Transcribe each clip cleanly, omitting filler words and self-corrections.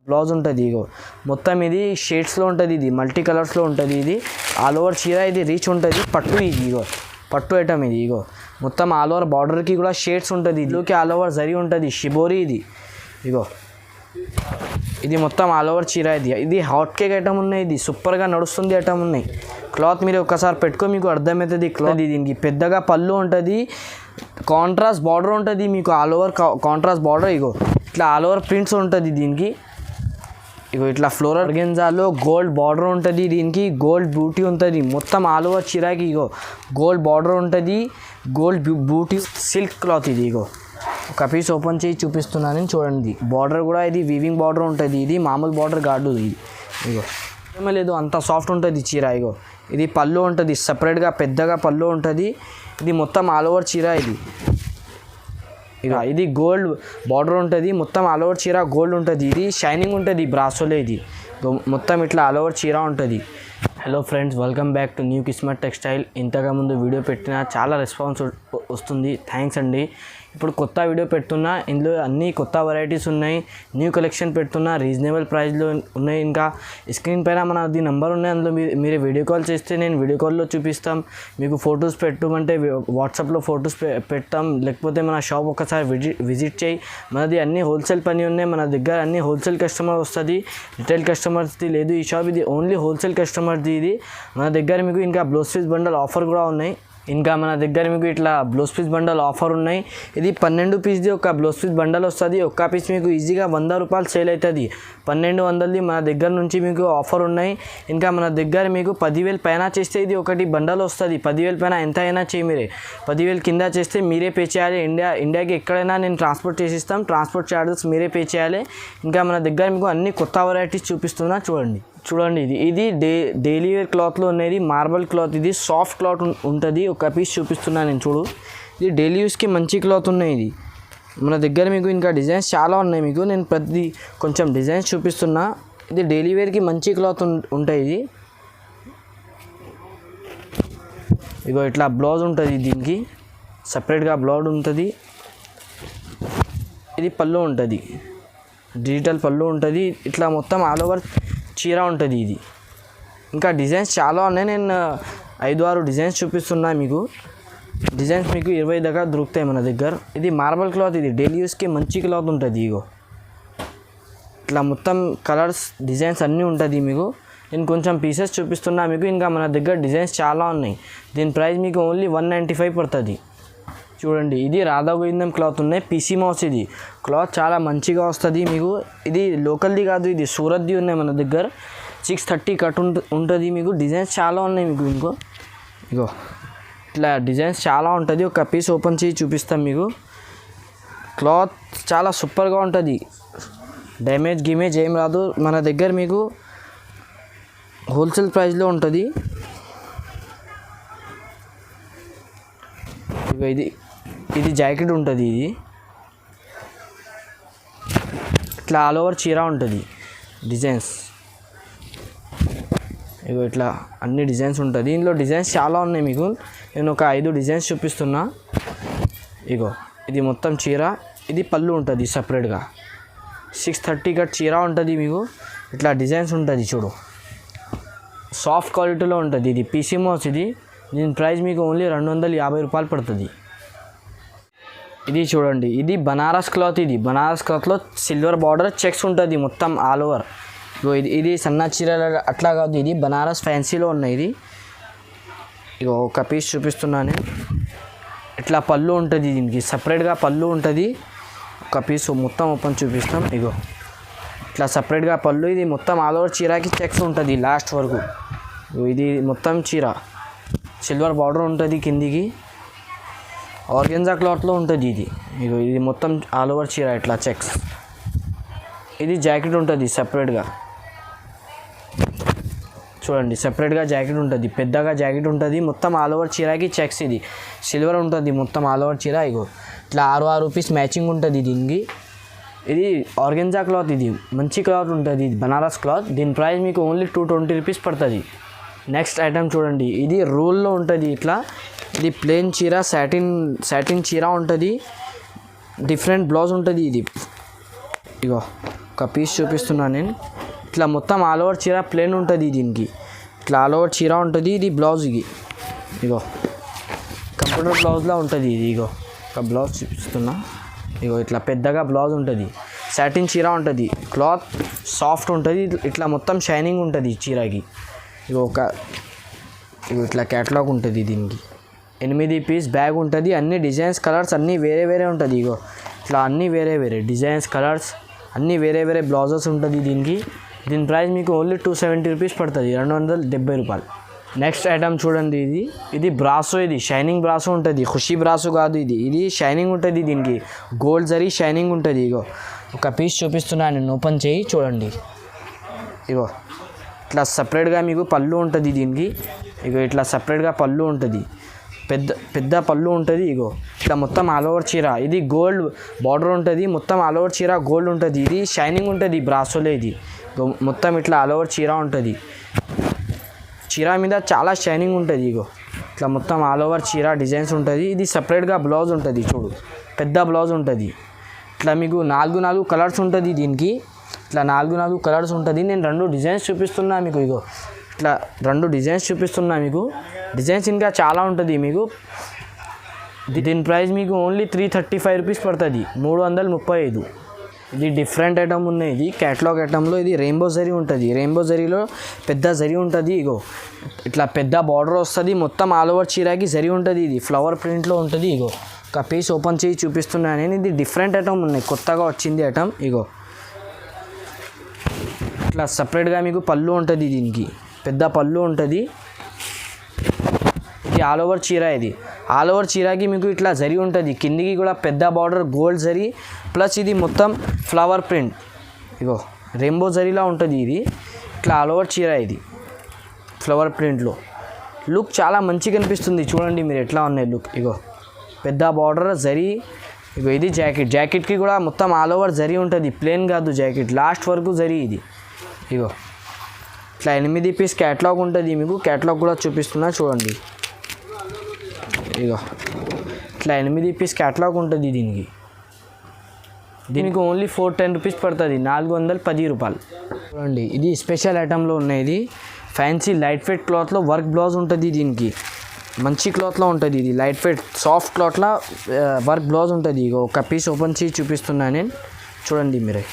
Blouse ఉంటుంది. ఇగో మొత్తం ఇది షేడ్స్లో ఉంటుంది, ఇది మల్టీ కలర్స్లో ఉంటుంది. ఇది ఆల్ ఓవర్ చీర, ఇది రీచ్ ఉంటుంది. పట్టు ఇది ఇగో పట్టు ఐటమ్ ఇది. ఇగో మొత్తం ఆల్ ఓవర్ బార్డర్కి కూడా షేడ్స్ ఉంటుంది. ఇదిలోకి ఆల్ ఓవర్ జరీ ఉంటుంది. షిబోరి ఇది. ఇగో ఇది మొత్తం ఆల్ ఓవర్ చీర. ఇది హాట్ కేక్ ఐటమ్ ఉన్నాయి. ఇది సూపర్గా నడుస్తుంది ఐటమ్ ఉన్నాయి. క్లాత్ మీరు ఒకసారి పెట్టుకో మీకు అర్థమవుతుంది. క్లాత్ దీనికి పెద్దగా పళ్ళు ఉంటుంది, కాంట్రాస్ట్ బార్డర్ ఉంటుంది మీకు. All over contrast border. ఇగో ఇట్లా ఆల్ ఓవర్ ప్రింట్స్ ఉంటుంది దీనికి. ఇగో ఇట్లా ఫ్లోరల్ ఆర్గెన్జాలో గోల్డ్ బార్డర్ ఉంటుంది. దీనికి గోల్డ్ బూటీ ఉంటుంది మొత్తం ఆల్ ఓవర్ చీరకి. ఇగో గోల్డ్ బార్డర్ ఉంటుంది, గోల్డ్ బూటీ సిల్క్ క్లాత్ ఇది. ఇగో ఒక పీస్ ఓపెన్ చేసి చూపిస్తున్నాను చూడండి. బార్డర్ కూడా ఇది వీవింగ్ బార్డర్ ఉంటుంది. ఇది మామూలు బార్డర్ కాదు ఇది. ఇగో ఏమీ లేదు, అంత సాఫ్ట్ ఉంటుంది చీర. ఇగో ఇది పళ్ళు ఉంటుంది, సపరేట్గా పెద్దగా పళ్ళు ఉంటుంది. ఇది మొత్తం ఆల్ ఓవర్ చీర ఇది. ఇక ఇది గోల్డ్ బార్డర్ ఉంటుంది, మొత్తం ఆల్ ఓవర్ చీర గోల్డ్ ఉంటుంది. ఇది షైనింగ్ ఉంటుంది బ్రాసోలో. ఇది మొత్తం ఇట్లా ఆల్ ఓవర్ చీర ఉంటుంది. Hello friends, welcome back to new Kismat textile. ఇంతకుముందు వీడియో పెట్టిన చాలా రెస్పాన్స్ వస్తుంది, థ్యాంక్స్ అండి. ఇప్పుడు కొత్త వీడియో పెడుతున్నా, ఇందులో అన్ని కొత్త వెరైటీస్ ఉన్నాయి, న్యూ కలెక్షన్ పెడుతున్నా, రీజనబుల్ ప్రైస్లో ఉన్నాయి. ఇంకా స్క్రీన్ పైన మనది నెంబర్ ఉన్నాయి, అందులో మీరు వీడియో కాల్ చేస్తే నేను వీడియో కాల్లో చూపిస్తాం. మీకు ఫొటోస్ పెట్టమంటే వాట్సాప్లో ఫొటోస్ పెడతాం, లేకపోతే మన షాప్ ఒకసారి విజిట్ చేయి. మనది అన్ని హోల్సేల్ పని ఉన్నాయి, మన దగ్గర అన్ని హోల్సేల్ కస్టమర్ వస్తుంది, రిటైల్ కస్టమర్స్ది లేదు ఈ షాప్. ఇది ఓన్లీ హోల్సేల్ కస్టమర్ది. ఇది మన దగ్గర మీకు ఇంకా బ్లౌజ్ పీస్ బండల్ ఆఫర్ కూడా ఉన్నాయి. ఇంకా మన దగ్గర మీకు ఇట్లా బ్లౌజ్ పీస్ బండల్ ఆఫర్ ఉన్నాయి. ఇది 12 పీస్ది ఒక బ్లౌజ్ పీస్ బండల్ వస్తుంది. ఒక్క పీస్ మీకు ఈజీగా 100 రూపాయలు సేల్ అవుతుంది. 1200ది మన దగ్గర నుంచి మీకు ఆఫర్ ఉన్నాయి. ఇంకా మన దగ్గర మీకు 10,000 పైన చేస్తే ఇది ఒకటి బండల్ వస్తుంది. 10,000 పైన ఎంత అయినా చేయి మీరే. 10,000 కింద చేస్తే మీరే పే చేయాలి. ఇండియాకి ఎక్కడైనా నేను ట్రాన్స్పోర్ట్ చేసిస్తాం, ట్రాన్స్పోర్ట్ ఛార్జెస్ మీరే పే చేయాలి. ఇంకా మన దగ్గర మీకు అన్ని కొత్త వెరైటీస్ చూపిస్తున్నా చూడండి. ఇది డైలీ వేర్ క్లాత్లో ఉన్నది, మార్బల్ క్లాత్. ఇది సాఫ్ట్ క్లాత్ ఉంటుంది. ఒక పీస్ చూపిస్తున్నాను నేను చూడు. ఇది డైలీ యూస్కి మంచి క్లాత్ ఉన్నాయి. ఇది మన దగ్గర మీకు ఇంకా డిజైన్స్ చాలా ఉన్నాయి. మీకు నేను ప్రతి కొంచెం డిజైన్స్ చూపిస్తున్నా. ఇది డైలీ వేర్కి మంచి క్లాత్ ఉంటాయి. ఇది ఇగో ఇట్లా బ్లౌజ్ ఉంటుంది, దీనికి సపరేట్గా బ్లౌజ్ ఉంటుంది. ఇది పళ్ళు ఉంటుంది, డిజిటల్ పళ్ళు ఉంటుంది. ఇట్లా మొత్తం ఆల్ ఓవర్ చీర ఉంటుంది. ఇది ఇంకా డిజైన్స్ చాలా ఉన్నాయి, నేను 5-6 డిజైన్స్ చూపిస్తున్నా మీకు. డిజైన్స్ మీకు 20 దాకా దొరుకుతాయి మన దగ్గర. ఇది మార్బల్ క్లాత్, ఇది డైలీ యూస్కి మంచి క్లాత్ ఉంటుంది. ఇగో ఇట్లా మొత్తం కలర్స్ డిజైన్స్ అన్నీ ఉంటుంది మీకు. నేను కొంచెం పీసెస్ చూపిస్తున్నా మీకు. ఇంకా మన దగ్గర డిజైన్స్ చాలా ఉన్నాయి. దీని ప్రైస్ మీకు ఓన్లీ 195 పడుతుంది. చూడండి, ఇది రాధా గోవిందం క్లాత్ ఉన్నాయి. PC mouse. ఇది క్లాత్ చాలా మంచిగా వస్తుంది మీకు. ఇది లోకల్ది కాదు, ఇది సూరత్ది ఉన్నాయి మన దగ్గర. 630 కట్ ఉంటుంది మీకు. డిజైన్స్ చాలా ఉన్నాయి మీకు. ఇగో ఇట్లా డిజైన్స్ చాలా ఉంటుంది. ఒక పీస్ ఓపెన్ చేసి చూపిస్తాం మీకు. క్లాత్ చాలా సూపర్గా ఉంటుంది, డ్యామేజ్ గిమేజ్ ఏం రాదు. మన దగ్గర మీకు హోల్సేల్ ప్రైస్లో ఉంటుంది. ఇగో ఇది జాకెట్ ఉంటుంది. ఇది ఇట్లా ఆల్ ఓవర్ చీర ఉంటుంది. డిజైన్స్ ఇగో ఇట్లా అన్ని డిజైన్స్ ఉంటుంది. ఇందులో డిజైన్స్ చాలా ఉన్నాయి మీకు. నేను ఒక 5 డిజైన్స్ చూపిస్తున్నా. ఇగో ఇది మొత్తం చీర. ఇది పళ్ళు ఉంటుంది సపరేట్గా. 630 కట్ చీర ఉంటుంది మీకు. ఇట్లా డిజైన్స్ ఉంటుంది చూడు, సాఫ్ట్ క్వాలిటీలో ఉంటుంది. ఇది పీసీ మౌస్. ఇది దీని ప్రైస్ మీకు ఓన్లీ 250 రూపాయలు పడుతుంది. ఇది చూడండి, ఇది బనారస్ క్లాత్. ఇది బనారస్ క్లాత్లో సిల్వర్ బార్డర్ చెక్స్ ఉంటుంది మొత్తం ఆల్ ఓవర్. ఇది సన్న చీర అట్లా కాదు, ఇది బనారస్ ఫ్యాన్సీలో ఉన్నాయి. ఇది ఇగో ఒక పీస్ చూపిస్తున్నాను. ఇట్లా పళ్ళు ఉంటుంది, దీనికి సపరేట్గా పళ్ళు ఉంటుంది. ఒక పీస్ మొత్తం ఓపెన్ చూపిస్తాం. ఇగో ఇట్లా సపరేట్గా పళ్ళు. ఇది మొత్తం ఆల్ ఓవర్ చీరకి చెక్స్ ఉంటుంది లాస్ట్ వరకు. ఇది మొత్తం చీర సిల్వర్ బార్డర్ ఉంటుంది కిందికి. ఆర్గెన్జా క్లాత్లో ఉంటుంది ఇది. ఇగో ఇది మొత్తం ఆల్ ఓవర్ చీర ఇట్లా చెక్స్. ఇది జాకెట్ ఉంటుంది సపరేట్గా. చూడండి, సపరేట్గా జాకెట్ ఉంటుంది, పెద్దగా జాకెట్ ఉంటుంది. మొత్తం ఆల్ ఓవర్ చీరకి చెక్స్. ఇది సిల్వర్ ఉంటుంది మొత్తం ఆల్ ఓవర్ చీర. ఇగో ఇట్లా 6 రూపీస్ మ్యాచింగ్ ఉంటుంది దీనికి. ఇది ఆర్గెన్జా క్లాత్. ఇది మంచి క్లాత్ ఉంటుంది. ఇది బనారస్ క్లాత్. దీని ప్రైస్ మీకు ఓన్లీ 220 రూపీస్ పడుతుంది. నెక్స్ట్ ఐటమ్ చూడండి, ఇది రూల్లో ఉంటుంది. ఇట్లా ఇది ప్లెయిన్ చీర, సాటిన్ చీర ఉంటుంది. డిఫరెంట్ బ్లౌజ్ ఉంటుంది. ఇది ఇగో ఒక పీస్ చూపిస్తున్నాను నేను. ఇట్లా మొత్తం ఆల్ ఓవర్ చీర ప్లేన్ ఉంటుంది దీనికి. ఇట్లా ఆల్ ఓవర్ చీర ఉంటుంది. ఇది బ్లౌజ్ ఇది ఇగో కంప్యూటర్ బ్లౌజ్లా ఉంటుంది ఇది. ఇగో ఒక బ్లౌజ్ చూపిస్తున్నా. ఇగో ఇట్లా పెద్దగా బ్లౌజ్ ఉంటుంది. సాటిన్ చీర ఉంటుంది. క్లాత్ సాఫ్ట్ ఉంటుంది. ఇట్లా మొత్తం షైనింగ్ ఉంటుంది ఈ చీరకి. ఇగో ఇట్లా క్యాటలాగ్ ఉంటుంది దీనికి. 8 పీస్ బ్యాగ్ ఉంటుంది. అన్ని డిజైన్స్ కలర్స్ అన్నీ వేరే వేరే ఉంటుంది. ఇగో ఇట్లా అన్నీ వేరే వేరే డిజైన్స్ కలర్స్ అన్నీ వేరే వేరే బ్లౌజెస్ ఉంటుంది దీనికి. దీని ప్రైస్ మీకు ఓన్లీ 270 రూపీస్ పడుతుంది, 270 రూపాయలు. నెక్స్ట్ ఐటమ్ చూడండి. ఇది బ్రాసో. ఇది షైనింగ్ బ్రాసో ఉంటుంది. ఖుషీ బ్రాసో కాదు ఇది షైనింగ్ ఉంటుంది. దీనికి గోల్డ్ జరీ షైనింగ్ ఉంటుంది. ఇగో ఒక పీస్ చూపిస్తున్నాను నేను. ఓపెన్ చేయి చూడండి. ఇగో ఇట్లా సపరేట్గా మీకు పళ్ళు ఉంటుంది దీనికి. ఇగో ఇట్లా సపరేట్గా పళ్ళు ఉంటుంది. పెద్ద పళ్ళు ఉంటుంది. ఇగో ఇట్లా మొత్తం ఆల్ ఓవర్ చీర. ఇది గోల్డ్ బార్డర్ ఉంటుంది. మొత్తం ఆల్ ఓవర్ చీర గోల్డ్ ఉంటుంది. ఇది షైనింగ్ ఉంటుంది బ్రాసోలో. ఇది మొత్తం ఇట్లా ఆల్ ఓవర్ చీర ఉంటుంది. చీర మీద చాలా షైనింగ్ ఉంటుంది. ఇగో ఇట్లా మొత్తం ఆల్ ఓవర్ చీర డిజైన్స్ ఉంటుంది. ఇది సపరేట్గా బ్లౌజ్ ఉంటుంది. చూడు పెద్ద బ్లౌజ్ ఉంటుంది. ఇట్లా మీకు 4 కలర్స్ ఉంటుంది దీనికి. ఇట్లా 4 కలర్స్ ఉంటుంది. నేను 2 డిజైన్స్ చూపిస్తున్నా మీకు. ఇగో ఇట్లా 2 డిజైన్స్ చూపిస్తున్నా మీకు. డిజైన్స్ ఇంకా చాలా ఉంటుంది మీకు. దీని ప్రైస్ మీకు ఓన్లీ 335 రూపీస్ పడుతుంది, 335. ఇది డిఫరెంట్ ఐటమ్ ఉన్నాయి. ఇది క్యాటలాగ్ ఐటంలో ఇది రెయిన్బో జరీ ఉంటుంది. రెయిన్బో జరీలో పెద్ద జరీ ఉంటుంది. ఇగో ఇట్లా పెద్ద బార్డర్ వస్తుంది. మొత్తం ఆల్ ఓవర్ చీరకి జరీ ఉంటుంది. ఇది ఫ్లవర్ ప్రింట్లో ఉంటుంది. ఇగో ఒక పీస్ ఓపెన్ చేసి చూపిస్తున్నాను నేను. ఇది డిఫరెంట్ ఐటమ్ ఉన్నాయి, కొత్తగా వచ్చింది ఐటమ్. ఇగో ఇట్లా సపరేట్గా మీకు పళ్ళు ఉంటుంది. దీనికి పెద్ద పళ్ళు ఉంటుంది. ఇది ఆల్ ఓవర్ చీర. ఇది ఆల్ ఓవర్ చీరకి మీకు ఇట్లా జరీ ఉంటుంది. కిందికి కూడా పెద్ద బార్డర్ గోల్డ్ జరీ ప్లస్ ఇది మొత్తం ఫ్లవర్ ప్రింట్. ఇగో రెయిన్బో జరీలా ఉంటుంది. ఇది ఇట్లా ఆల్ ఓవర్ చీర. ఇది ఫ్లవర్ ప్రింట్లో లుక్ చాలా మంచిగా కనిపిస్తుంది. చూడండి మీరు ఎట్లా ఉన్నాయి లుక్. ఇగో పెద్ద బార్డర్ జరీ. ఇగో ఇది జాకెట్కి కూడా మొత్తం ఆల్ ఓవర్ జరీ ఉంటుంది. ప్లేన్ కాదు జాకెట్, లాస్ట్ వరకు జరీ. ఇది ఇగో ఇట్లా 8 పీస్ క్యాటలాగ్ ఉంటుంది మీకు. క్యాటలాగ్ కూడా చూపిస్తున్నా చూడండి. ఇగో ఇట్లా 8 పీస్ క్యాటలాగ్ ఉంటుంది దీనికి ఓన్లీ 410 రూపీస్ పడుతుంది, 410 రూపాయలు. చూడండి ఇది స్పెషల్ ఐటెంలో ఉన్నాయి. ఇది ఫ్యాన్సీ లైట్ వెయిట్ క్లాత్లో వర్క్ బ్లౌజ్ ఉంటుంది. దీనికి మంచి క్లాత్లో ఉంటుంది. ఇది లైట్ వెయిట్ సాఫ్ట్ క్లాత్లో వర్క్ బ్లౌజ్ ఉంటుంది. ఇగో ఒక పీస్ ఓపెన్ చేసి చూపిస్తున్నా నేను. చూడండి మీరే.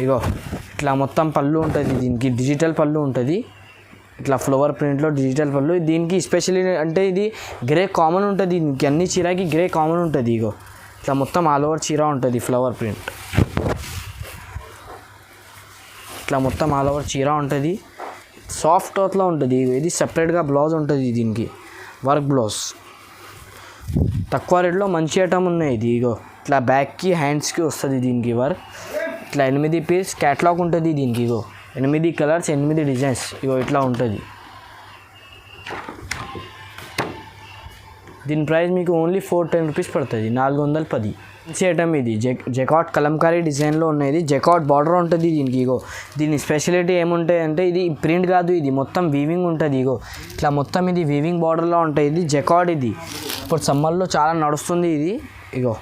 ఇగో ఇట్లా మొత్తం పళ్ళు ఉంటుంది. దీనికి డిజిటల్ పళ్ళు ఉంటుంది. ఇట్లా ఫ్లవర్ ప్రింట్లో డిజిటల్ పళ్ళు. దీనికి స్పెషల్లీ అంటే ఇది గ్రే కామన్ ఉంటుంది. దీనికి అన్ని చీరకి గ్రే కామన్ ఉంటుంది. ఇగో ఇట్లా మొత్తం ఆల్ ఓవర్ చీర ఉంటుంది. ఫ్లవర్ ప్రింట్ ఇట్లా మొత్తం ఆల్ ఓవర్ చీర ఉంటుంది. సాఫ్ట్ క్లాత్లో ఉంటుంది. ఇది సపరేట్గా బ్లౌజ్ ఉంటుంది. దీనికి వర్క్ బ్లౌజ్. తక్కువ రేట్లో మంచి ఐటమ్ ఉన్నాయి. ఇది ఇగో ఇట్లా బ్యాక్కి హ్యాండ్స్కి వస్తుంది దీనికి వర్క్. ఇట్లా 8 పీస్ క్యాటలాగ్ ఉంటుంది దీనికి. ఇగో 8 కలర్స్, 8 డిజైన్స్. ఇగో ఇట్లా ఉంటుంది. దీని ప్రైస్ మీకు ఓన్లీ 410 రూపీస్ పడుతుంది, 410. మంచి ఐటమ్ ఇది. జెకాట్ కలంకారీ డిజైన్లో ఉన్నది. జెకాట్ బార్డర్ ఉంటుంది దీనికి. ఇగో దీని స్పెషాలిటీ ఏముంటాయి అంటే ఇది ప్రింట్ కాదు, ఇది మొత్తం వీవింగ్ ఉంటుంది. ఇగో ఇట్లా మొత్తం ఇది వీవింగ్ బార్డర్లో ఉంటుంది. ఇది జెకాట్. ఇది ఇప్పుడు సమ్మర్లో చాలా నడుస్తుంది ఇది. ఇగో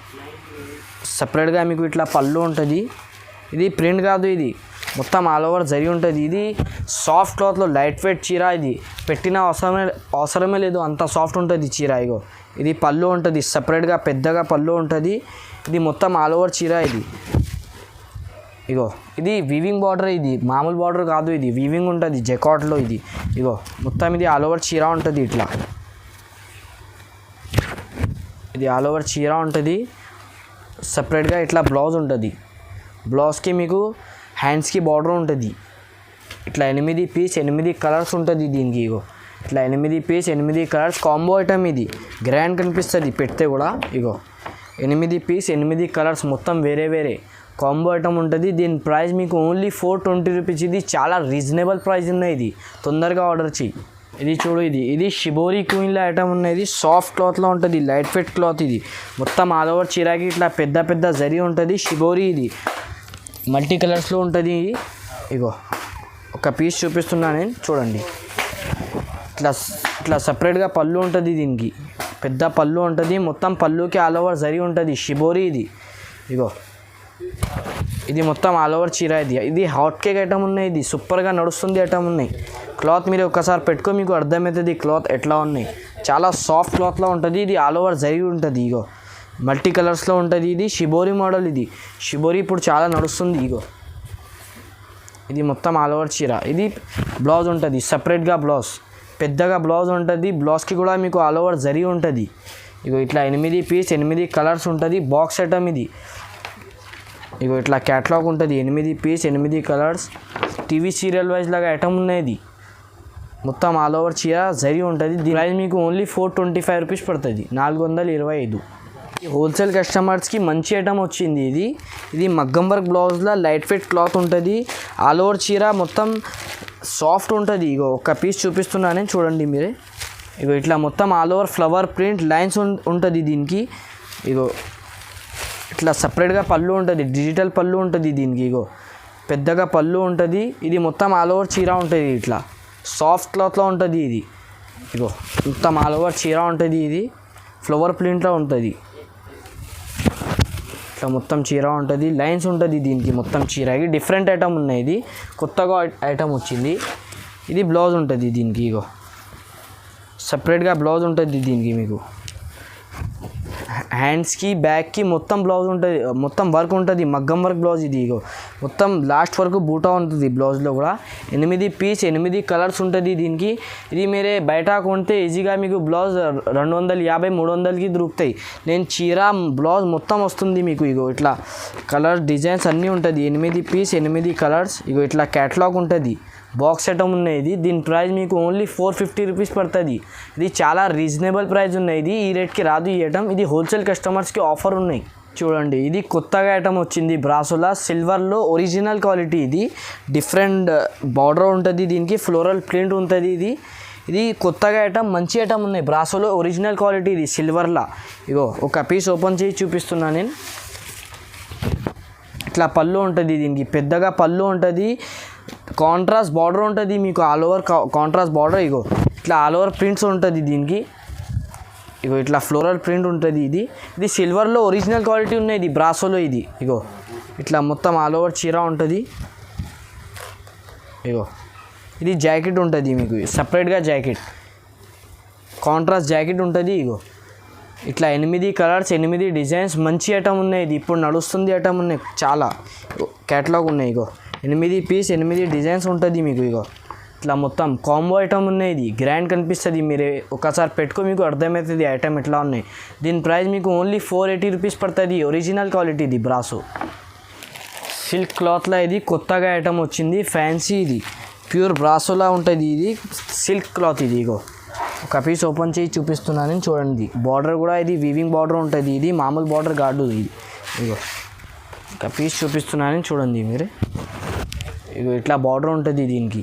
సపరేట్గా మీకు ఇట్లా పళ్ళు ఉంటుంది. ఇది ప్రింట్ కాదు, ఇది మొత్తం ఆల్ ఓవర్ జరీ ఉంటుంది. ఇది సాఫ్ట్ క్లాత్లో లైట్ వెయిట్ చీర. ఇది పెట్టిన అవసరమే లేదు, అంత సాఫ్ట్ ఉంటుంది చీర. ఇగో ఇది పళ్ళు ఉంటుంది. సపరేట్గా పెద్దగా పళ్ళు ఉంటుంది. ఇది మొత్తం ఆల్ ఓవర్ చీర. ఇది ఇగో ఇది వీవింగ్ బార్డర్. ఇది మామూలు బార్డర్ కాదు, ఇది వీవింగ్ ఉంటుంది జెకాట్లో. ఇది ఇగో మొత్తం ఇది ఆల్ ఓవర్ చీర ఉంటుంది. ఇట్లా ఇది ఆల్ ఓవర్ చీర ఉంటుంది. సపరేట్గా ఇట్లా బ్లౌజ్ ఉంటుంది. బ్లౌజ్కి మీకు హ్యాండ్స్కి బార్డర్ ఉంటుంది. ఇట్లా 8 పీస్ 8 కలర్స్ ఉంటుంది దీనికి. ఇగో ఇట్లా 8 పీస్ 8 కలర్స్ కాంబో ఐటమ్. ఇది గ్రాండ్ కనిపిస్తుంది పెడితే కూడా. ఇగో 8 పీస్ 8 కలర్స్ మొత్తం వేరే వేరే కాంబో ఐటమ్ ఉంటుంది. దీని ప్రైస్ మీకు ఓన్లీ 420 రూపీస్. ఇది చాలా రీజనబుల్ ప్రైస్ ఉన్నాయి. ఇది తొందరగా ఆర్డర్ చేయి. ఇది చూడు, ఇది షిబోరి క్వీన్లో ఐటమ్ ఉన్నది. సాఫ్ట్ క్లాత్లో ఉంటుంది, లైట్ వెయిట్ క్లాత్. ఇది మొత్తం ఆల్ ఓవర్ చీరకి ఇట్లా పెద్ద పెద్ద జరీ ఉంటుంది. షిబోరి. ఇది మల్టీ కలర్స్లో ఉంటుంది. ఇగో ఒక పీస్ చూపిస్తున్నా నేను. చూడండి ఇట్లా సపరేట్గా పళ్ళు ఉంటుంది. దీనికి పెద్ద పళ్ళు ఉంటుంది. మొత్తం పళ్ళుకి ఆల్ ఓవర్ జరీ ఉంటుంది. షిబోరి. ఇది ఇగో ఇది మొత్తం ఆల్ ఓవర్ చీర ఇది హాట్ కేక్ ఐటమ్ ఉన్నాయి, ఇది సూపర్గా నడుస్తుంది ఐటమ్ ఉన్నాయి. క్లాత్ మీరు ఒకసారి పెట్టుకో మీకు అర్థమవుతుంది క్లాత్ ఎట్లా ఉన్నాయి. చాలా సాఫ్ట్ క్లాత్లో ఉంటుంది, ఇది ఆల్ ఓవర్ జరిగి ఉంటుంది. ఇగో మల్టీ కలర్స్లో ఉంటుంది, ఇది షిబోరి మోడల్. ఇది షిబోరి ఇప్పుడు చాలా నడుస్తుంది. ఇగో ఇది మొత్తం ఆల్ ఓవర్ చీర. ఇది బ్లౌజ్ ఉంటుంది సపరేట్గా, బ్లౌజ్ పెద్దగా బ్లౌజ్ ఉంటుంది. బ్లౌజ్కి కూడా మీకు ఆల్ ఓవర్ జరీ ఉంటుంది. ఇగో ఇట్లా 8 పీస్ 8 కలర్స్ ఉంటుంది. బాక్స్ ఐటమ్ ఇది. ఇగో ఇట్లా క్యాటలాగ్ ఉంటుంది, 8 piece 8 colours. TV serial wise లాగా ఐటమ్ ఉన్నది. మొత్తం ఆల్ ఓవర్ చీర జరీ ఉంటుంది. దీని ప్రైస్ మీకు ఓన్లీ 425 రూపీస్ పడుతుంది, 425. హోల్సేల్ కస్టమర్స్కి మంచి ఐటమ్ వచ్చింది. ఇది మగ్గం వర్క్ బ్లౌజ్లో లైట్ వెయిట్ క్లాత్ ఉంటుంది. ఆల్ ఓవర్ చీర మొత్తం సాఫ్ట్ ఉంటుంది. ఇగో ఒక పీస్ చూపిస్తున్నాను చూడండి మీరే. ఇగో ఇట్లా మొత్తం all over flower print lines ఉంటుంది దీనికి. ఇగో ఇట్లా సపరేట్గా పళ్ళు ఉంటుంది, డిజిటల్ పళ్ళు ఉంటుంది దీనికి. ఇగో పెద్దగా పళ్ళు ఉంటుంది. ఇది మొత్తం ఆల్ ఓవర్ చీర ఉంటుంది, ఇట్లా సాఫ్ట్ క్లాత్లో ఉంటుంది ఇది. ఇగో మొత్తం ఆల్ ఓవర్ చీర ఉంటుంది. ఇది ఫ్లవర్ ప్రింట్లో ఉంటుంది. ఇట్లా మొత్తం చీర ఉంటుంది, లైన్స్ ఉంటుంది దీనికి. మొత్తం చీరకి డిఫరెంట్ ఐటమ్ ఉన్నాయి, ఇది కొత్తగా ఐటమ్ వచ్చింది. ఇది బ్లౌజ్ ఉంటుంది దీనికి. ఇగో సపరేట్గా బ్లౌజ్ ఉంటుంది దీనికి. మీకు హ్యాండ్స్కి బ్యాక్కి మొత్తం బ్లౌజ్ ఉంటుంది, మొత్తం వర్క్ ఉంటుంది, మగ్గం వర్క్ బ్లౌజ్ ఇది. ఇగో మొత్తం లాస్ట్ వరకు బూటా ఉంటుంది బ్లౌజ్లో కూడా. 8 పీస్ 8 కలర్స్ ఉంటుంది దీనికి. ఇది మీరే బయట కొంటే ఈజీగా మీకు బ్లౌజ్ 250 300కి దొరుకుతాయి. నేను చీర బ్లౌజ్ మొత్తం వస్తుంది మీకు. ఇగో ఇట్లా కలర్ డిజైన్స్ అన్నీ ఉంటుంది. 8 పీస్ 8 కలర్స్. ఇగో ఇట్లా క్యాటలాగ్ ఉంటుంది. బాక్స్ ఐటమ్ ఉన్నాయి. దీని ప్రైస్ మీకు ఓన్లీ 450 రూపీస్ పడుతుంది. ఇది చాలా రీజనబుల్ ప్రైస్ ఉన్నాయి. ఈ రేట్కి రాదు ఈ ఐటమ్. ఇది హోల్సేల్ కస్టమర్స్కి ఆఫర్ ఉన్నాయి. చూడండి ఇది కొత్తగా ఐటమ్ వచ్చింది, బ్రాసోలా సిల్వర్లో ఒరిజినల్ క్వాలిటీ. ఇది డిఫరెంట్ బార్డర్ ఉంటుంది దీనికి, ఫ్లోరల్ ప్రింట్ ఉంటుంది. ఇది కొత్తగా ఐటమ్, మంచి ఐటమ్ ఉన్నాయి. బ్రాసోలో ఒరిజినల్ క్వాలిటీ ఇది సిల్వర్లా. ఇగో ఒక పీస్ ఓపెన్ చేసి చూపిస్తున్నా నేను. ఇట్లా పళ్ళు ఉంటుంది దీనికి, పెద్దగా పళ్ళు ఉంటుంది. కాంట్రాస్ట్ బార్డర్ ఉంటుంది మీకు, ఆల్ ఓవర్ కాంట్రాస్ట్ బార్డర్. ఇగో ఇట్లా ఆల్ ఓవర్ ప్రింట్స్ ఉంటుంది దీనికి. ఇగో ఇట్లా ఫ్లోరల్ ప్రింట్ ఉంటుంది. ఇది సిల్వర్లో ఒరిజినల్ క్వాలిటీ ఉన్నాయి, ఇది బ్రాసోలో. ఇది ఇగో ఇట్లా మొత్తం ఆల్ ఓవర్ చీర ఉంటుంది. ఇగో ఇది జాకెట్ ఉంటుంది మీకు, సపరేట్గా జాకెట్, కాంట్రాస్ట్ జాకెట్ ఉంటుంది. ఇగో ఇట్లా 8 కలర్స్ 8 డిజైన్స్, మంచి ఐటమ్ ఉన్నాయి. ఇది ఇప్పుడు నడుస్తుంది ఐటమ్ ఉన్నాయి, చాలా క్యాటలాగ్ ఉన్నాయి. ఇగో 8 పీస్ 8 డిజైన్స్ ఉంటుంది మీకు. ఇగో ఇట్లా మొత్తం కాంబో ఐటమ్ ఉన్నాయి. ఇది గ్రాండ్ కనిపిస్తుంది, మీరు ఒకసారి పెట్టుకో మీకు అర్థమవుతుంది ఐటమ్ ఎట్లా ఉన్నాయి. దీని ప్రైస్ మీకు ఓన్లీ 480 రూపీస్ పడుతుంది. ఒరిజినల్ క్వాలిటీ ఇది బ్రాసో సిల్క్ క్లాత్లో. ఇది కొత్తగా ఐటమ్ వచ్చింది, ఫ్యాన్సీ. ఇది ప్యూర్ బ్రాసోలా ఉంటుంది. ఇది సిల్క్ క్లాత్. ఇది ఇగో ఒక పీస్ ఓపెన్ చేసి చూపిస్తున్నాను చూడండి. బార్డర్ కూడా ఇది వీవింగ్ బార్డర్ ఉంటుంది, ఇది మామూలు బార్డర్ కాదు. ఇది ఇగో ఒక పీస్ చూపిస్తున్నాను చూడండి మీరు. ఇగో ఇట్లా బార్డర్ ఉంటుంది దీనికి,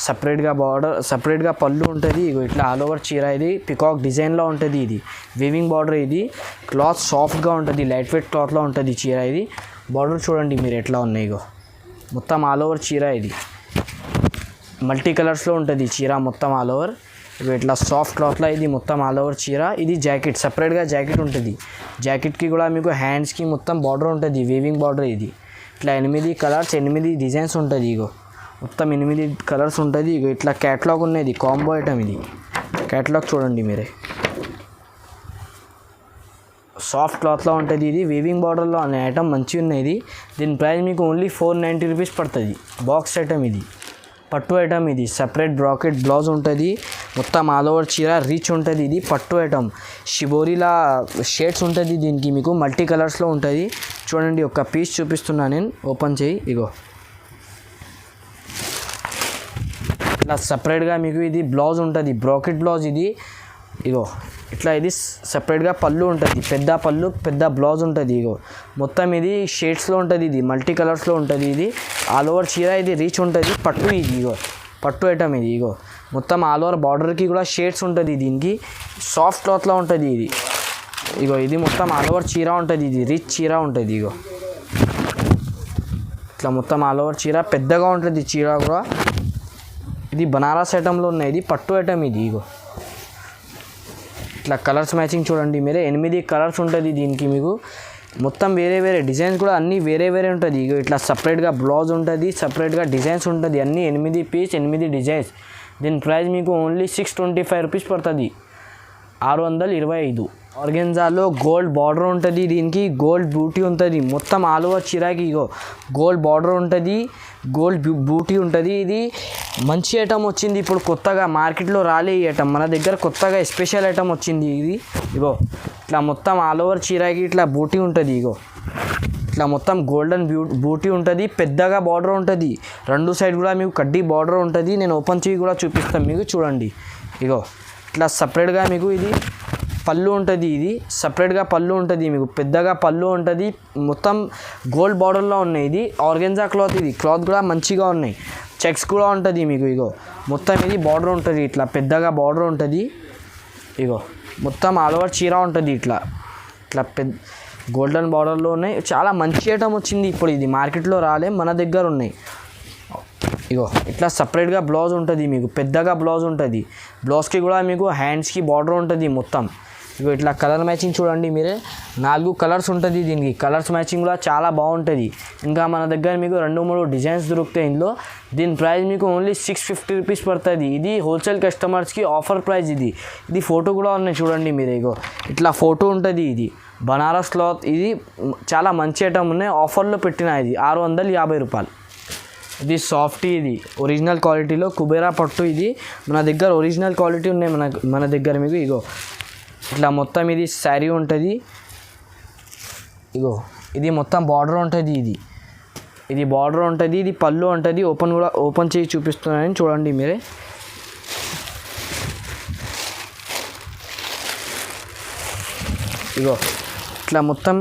సపరేట్గా బార్డర్, సపరేట్గా పళ్ళు ఉంటుంది. ఇగో ఇట్లా ఆల్ ఓవర్ చీర. ఇది పికాక్ డిజైన్లో ఉంటుంది. ఇది వీవింగ్ బార్డర్. ఇది క్లాత్ సాఫ్ట్గా ఉంటుంది, లైట్ వెయిట్ క్లాత్లో ఉంటుంది చీర. ఇది బార్డర్ చూడండి మీరు ఎట్లా ఉన్నాయి. ఇగో మొత్తం ఆల్ ఓవర్ చీర. ఇది మల్టీ కలర్స్లో ఉంటుంది చీర మొత్తం ఆల్ ఓవర్. ఇవి ఇట్లా సాఫ్ట్ క్లాత్లో ఇది మొత్తం ఆల్ ఓవర్ చీర. ఇది జాకెట్, సపరేట్గా జాకెట్ ఉంటుంది. జాకెట్కి కూడా మీకు హ్యాండ్స్కి మొత్తం బార్డర్ ఉంటుంది, వీవింగ్ బార్డర్. ఇది ఇట్లా 8 కలర్స్ 8 డిజైన్స్ ఉంటుంది. ఇగో మొత్తం 8 కలర్స్ ఉంటుంది. ఇగో ఇట్లా క్యాటలాగ్ ఉన్నది, కాంబో ఐటమ్. ఇది క్యాటలాగ్ చూడండి మీరే. సాఫ్ట్ క్లాత్లో ఉంటుంది. ఇది వీవింగ్ బార్డర్లో అనే ఐటమ్ మంచిగా ఉన్నాయి. దీని ప్రైస్ మీకు ఓన్లీ 490 రూపీస్ పడుతుంది. Box item. ఇది పట్టు ఐటమ్. ఇది సపరేట్ బ్రాకెట్ బ్లౌజ్ ఉంటుంది. మొత్తం ఆల్ ఓవర్ చీర రిచ్ ఉంటుంది. ఇది పట్టు ఐటమ్, షిబోరిలా షేడ్స్ ఉంటుంది దీనికి. మీకు మల్టీ కలర్స్లో ఉంటుంది. చూడండి ఒక పీస్ చూపిస్తున్నా నేను, ఓపెన్ చేయి. ఇగో ఇట్లా సపరేట్గా మీకు ఇది బ్లౌజ్ ఉంటుంది, బ్రాకెట్ బ్లౌజ్. ఇది ఇగో ఇట్లా ఇది సపరేట్గా పళ్ళు ఉంటుంది, పెద్ద పళ్ళు పెద్ద బ్లౌజ్ ఉంటుంది. ఇగో మొత్తం ఇది షేడ్స్లో ఉంటుంది, ఇది మల్టీ కలర్స్లో ఉంటుంది. ఇది ఆల్ ఓవర్ చీర. ఇది రీచ్ ఉంటుంది, పట్టు. ఇది ఇగో పట్టు ఐటమ్. ఇది ఇగో మొత్తం ఆల్ ఓవర్ బార్డర్కి కూడా షేడ్స్ ఉంటుంది దీనికి, సాఫ్ట్ క్లాత్లో ఉంటుంది. ఇది ఇగో ఇది మొత్తం ఆల్ ఓవర్ చీర ఉంటుంది. ఇది రిచ్ చీర ఉంటుంది. ఇగో ఇట్లా మొత్తం ఆల్ ఓవర్ చీర పెద్దగా ఉంటుంది చీర కూడా. ఇది బనారస్ ఐటంలో ఉన్నాయి, ఇది పట్టు ఐటమ్. ఇది ఇగో ఇట్లా కలర్స్ మ్యాచింగ్ చూడండి మీరే. 8 కలర్స్ ఉంటుంది దీనికి. మీకు మొత్తం వేరే వేరే డిజైన్స్ కూడా అన్నీ వేరే వేరే ఉంటుంది. ఇగో ఇట్లా సపరేట్గా బ్లౌజ్ ఉంటుంది, సపరేట్గా డిజైన్స్ ఉంటుంది. అన్నీ 8 పీస్ 8 డిజైన్స్. దీని ప్రైస్ మీకు ఓన్లీ 625 రూపీస్ పడుతుంది, 625. ఆర్గెన్జాలో గోల్డ్ బార్డర్ ఉంటుంది, దీనికి గోల్డ్ బూటీ ఉంటుంది. మొత్తం ఆల్ ఓవర్ చీరాకి ఇగో గోల్డ్ బార్డర్ ఉంటుంది, గోల్డ్ బూటీ ఉంటుంది. ఇది మంచి ఐటమ్ వచ్చింది ఇప్పుడు కొత్తగా, మార్కెట్లో రాలే ఈ ఐటమ్, మన దగ్గర కొత్తగా స్పెషల్ ఐటమ్ వచ్చింది ఇది. ఇగో ఇట్లా మొత్తం ఆల్ ఓవర్ చీరాకి ఇట్లా బూటీ ఉంటుంది. ఇగో ఇట్లా మొత్తం గోల్డెన్ బూటీ ఉంటుంది, పెద్దగా బార్డర్ ఉంటుంది. 2 సైడ్ కూడా మీకు కడ్డీ బార్డర్ ఉంటుంది. నేను ఓపెన్ చేసి కూడా చూపిస్తాను మీకు, చూడండి. ఇగో ఇట్లా సపరేట్గా మీకు ఇది పళ్ళు ఉంటుంది. ఇది సపరేట్గా పళ్ళు ఉంటుంది, మీకు పెద్దగా పళ్ళు ఉంటుంది. మొత్తం గోల్డ్ బార్డర్లో ఉన్నాయి. ఇది ఆర్గెన్జా క్లాత్, ఇది క్లాత్ కూడా మంచిగా ఉన్నాయి. చెక్స్ కూడా ఉంటుంది మీకు. ఇగో మొత్తం ఇది బార్డర్ ఉంటుంది, ఇట్లా పెద్దగా బార్డర్ ఉంటుంది. ఇగో మొత్తం ఆల్ ఓవర్ చీర ఉంటుంది. ఇట్లా ఇట్లా గోల్డెన్ బార్డర్లో ఉన్నాయి. చాలా మంచి ఐటమ్ వచ్చింది ఇప్పుడు, ఇది మార్కెట్లో రాలే, మన దగ్గర ఉన్నాయి. ఇగో ఇట్లా సపరేట్గా బ్లౌజ్ ఉంటుంది మీకు, పెద్దగా బ్లౌజ్ ఉంటుంది. బ్లౌజ్కి కూడా మీకు హ్యాండ్స్కి బార్డర్ ఉంటుంది మొత్తం. ఇగో ఇట్లా కలర్ మ్యాచింగ్ చూడండి మీరే, 4 కలర్స్ ఉంటుంది దీనికి. కలర్స్ మ్యాచింగ్ కూడా చాలా బాగుంటుంది. ఇంకా మన దగ్గర మీకు 2-3 డిజైన్స్ దొరుకుతాయి ఇందులో. దీని ప్రైస్ మీకు ఓన్లీ 650 రూపీస్ పడుతుంది. ఇది హోల్సేల్ కస్టమర్స్కి ఆఫర్ ప్రైస్. ఇది ఫోటో కూడా ఉన్నాయి చూడండి మీరే. ఇగో ఇట్లా ఫోటో ఉంటుంది. ఇది బనారస్ క్లాత్, ఇది చాలా మంచి ఐటమ్ ఉన్నాయి, ఆఫర్లో పెట్టిన. ఇది 650 రూపాయలు. ఇది సాఫ్టీ, ఇది ఒరిజినల్ క్వాలిటీలో కుబేరా పట్టు. ఇది మన దగ్గర ఒరిజినల్ క్వాలిటీ ఉన్నాయి మన దగ్గర మీకు. ఇగో ఇట్లా మొత్తం ఇది శారీ ఉంటుంది. ఇగో ఇది మొత్తం బార్డర్ ఉంటుంది. ఇది బార్డర్ ఉంటుంది, ఇది పళ్ళు ఉంటుంది. ఓపెన్ చేసి చూపిస్తున్నానని చూడండి మీరే. ఇగో ఇట్లా మొత్తం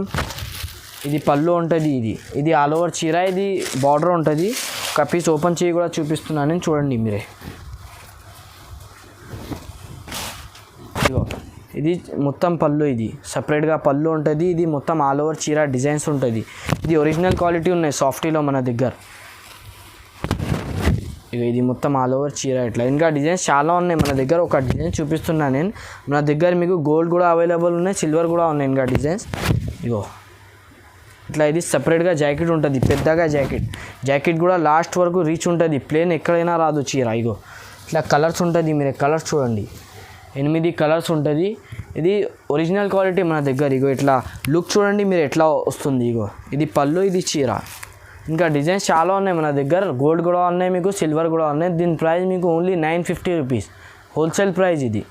ఇది పళ్ళు ఉంటుంది. ఇది ఆల్ ఓవర్ చీర, ఇది బార్డర్ ఉంటుంది. ఒక పీస్ ఓపెన్ చేసి కూడా చూపిస్తున్నానని చూడండి మీరే. ఇగో ఇది మొత్తం పళ్ళు, ఇది సపరేట్గా పళ్ళు ఉంటుంది. ఇది మొత్తం ఆల్ ఓవర్ చీర డిజైన్స్ ఉంటుంది. ఇది ఒరిజినల్ క్వాలిటీ ఉన్నాయి సాఫ్టీలో మన దగ్గర. ఇక ఇది మొత్తం ఆల్ ఓవర్ చీర ఇట్లా. ఇంకా డిజైన్స్ చాలా ఉన్నాయి మన దగ్గర. ఒక డిజైన్ చూపిస్తున్నాను నేను. మన దగ్గర మీకు గోల్డ్ కూడా అవైలబుల్ ఉన్నాయి, సిల్వర్ కూడా ఉన్నాయి ఇంకా డిజైన్స్. ఇగో ఇట్లా ఇది సపరేట్గా జాకెట్ ఉంటుంది, పెద్దగా జాకెట్ కూడా లాస్ట్ వరకు రీచ్ ఉంటుంది. ప్లేన్ ఎక్కడైనా రాదు చీర. ఇగో ఇట్లా కలర్స్ ఉంటుంది, మీరు కలర్స్ చూడండి, 8 కలర్స్ ఉంటుంది. ఇది ఒరిజినల్ క్వాలిటీ మన దగ్గర. ఇగో ఇట్లా లుక్ చూడండి మీరు ఎట్లా వస్తుంది. ఇగో ఇది పళ్ళు, ఇది చీర. ఇంకా డిజైన్స్ చాలా ఉన్నాయి మన దగ్గర. గోల్డ్ కూడా ఉన్నాయి మీకు, సిల్వర్ కూడా ఉన్నాయి. దీని ప్రైస్ మీకు ఓన్లీ 950 రూపీస్ హోల్సేల్ ప్రైస్. ఇది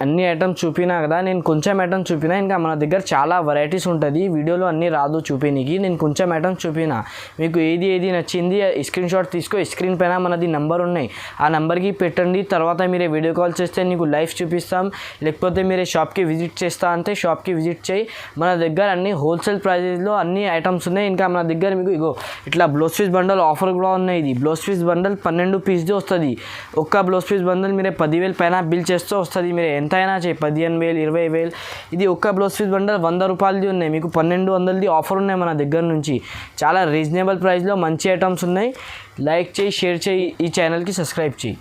అన్ని ఐటమ్స్ చూపినా కదా, నేను కొంచెం ఐటమ్స్ చూపినా. ఇంకా మన దగ్గర చాలా వెరైటీస్ ఉంటుంది, వీడియోలో అన్నీ రాదు చూపించడానికి. నేను కొంచెం ఐటమ్స్ చూపినా. మీకు ఏది నచ్చింది స్క్రీన్ షాట్ తీసుకో. స్క్రీన్ పైన మనది నెంబర్ ఉన్నాయి, ఆ నెంబర్కి పెట్టండి. తర్వాత మీరే వీడియో కాల్ చేస్తే నీకు లైవ్ చూపిస్తాం. లేకపోతే మీరే షాప్కి విజిట్ చేస్తా అంటే షాప్కి విజిట్ చేయి. మన దగ్గర అన్ని హోల్సేల్ ప్రైజెస్లో అన్ని ఐటమ్స్ ఉన్నాయి. ఇంకా మన దగ్గర మీకు ఇగో ఇట్లా బ్లౌజ్ పీస్ బండల్ ఆఫర్ కూడా ఉన్నాయి. ఇది బ్లౌజ్ పీస్ బండల్ 12 పీస్ది వస్తుంది. ఒక్క బ్లౌజ్ పీస్ బండల్ మీరే 10,000 పైన బిల్ చేస్తూ వస్తుంది. మీరు ఎంత అయినా చేయి, 15,000 20,000. ఇది ఒక్క బ్లౌజ్ పీస్ బండల్ 100 రూపాయలది ఉన్నాయి. మీకు 1200ది ఆఫర్ ఉన్నాయి మన దగ్గర నుంచి. చాలా రీజనబుల్ ప్రైస్లో మంచి ఐటమ్స్ ఉన్నాయి. లైక్ చేయి, షేర్ చేయి, ఈ ఛానల్కి సబ్స్క్రైబ్ చేయి.